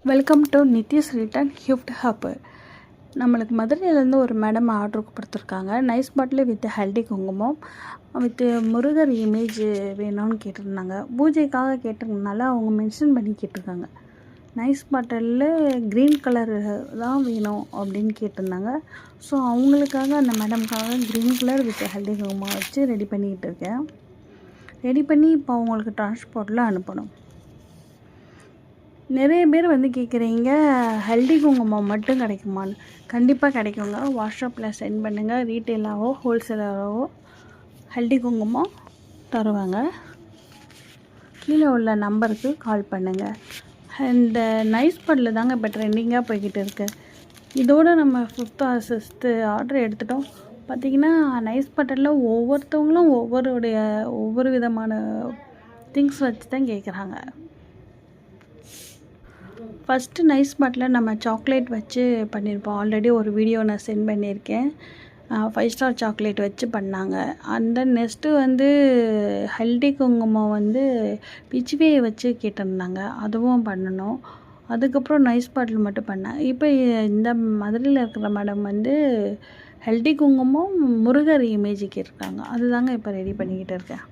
Welcome to Nithya's return gift hub. நம்மளுக்கு மதுரையிலேருந்து ஒரு மேடம் ஆர்டர் கொடுத்துருக்காங்க. Nice bottle with haldi kumkum with Murugar image வேணும்னு கேட்டிருந்தாங்க. பூஜைக்காக கேட்டிருந்தனால அவங்க மென்ஷன் பண்ணி கேட்டிருக்காங்க. நைஸ் பாட்டிலில் க்ரீன் கலர் தான் வேணும் அப்படின்னு கேட்டிருந்தாங்க. ஸோ அவங்களுக்காக அந்த மேடம்காக க்ரீன் கலர் வித் ஹல்தி குங்குமம் வச்சு ரெடி பண்ணிக்கிட்டு இருக்கேன். ரெடி பண்ணி இப்போ அவங்களுக்கு டிரான்ஸ்போர்ட்டில் அனுப்பணும். நிறைய பேர் கேட்குறீங்க, ஹல்தி குங்குமம் மட்டும் கிடைக்குமான்னு. கண்டிப்பாக கிடைக்குங்க. வாட்ஸ்அப்பில் சென்ட் பண்ணுங்கள். ரீட்டெயிலாகவோ ஹோல்சேலராகவோ ஹல்தி குங்குமம் தருவாங்க. கீழே உள்ள நம்பருக்கு கால் பண்ணுங்கள். இந்த நைஸ் பாட்டில் தாங்க இப்போ ட்ரெண்டிங்காக போய்கிட்டு இருக்குது. இதோடு நம்ம 5th or 6th ஆர்டர் எடுத்துட்டோம். பார்த்திங்கன்னா நைஸ் பாட்டிலில் ஒவ்வொருத்தவங்களும் ஒவ்வொரு விதமான திங்ஸ் வச்சு தான் கேட்குறாங்க. ஃபஸ்ட்டு நைஸ் பாட்டில் நம்ம சாக்லேட் வச்சு பண்ணியிருப்போம். ஆல்ரெடி ஒரு வீடியோ நான் சென்ட் பண்ணியிருக்கேன். 5 ஸ்டார் சாக்லேட் வச்சு பண்ணாங்க. அந்த நெக்ஸ்ட்டு ஹல்தி குங்குமம் பிச்சுவேயை வச்சு கேட்டிருந்தாங்க. அதுவும் பண்ணணும். அதுக்கப்புறம் நைஸ் பாட்டில் மட்டும் பண்ணேன். இப்போ இந்த மதுரையில் இருக்கிற மேடம் ஹல்தி குங்குமம் முருகர் இமேஜ் கேட்டிருக்காங்க. அதுதாங்க இப்போ ரெடி பண்ணிக்கிட்டு இருக்கேன்.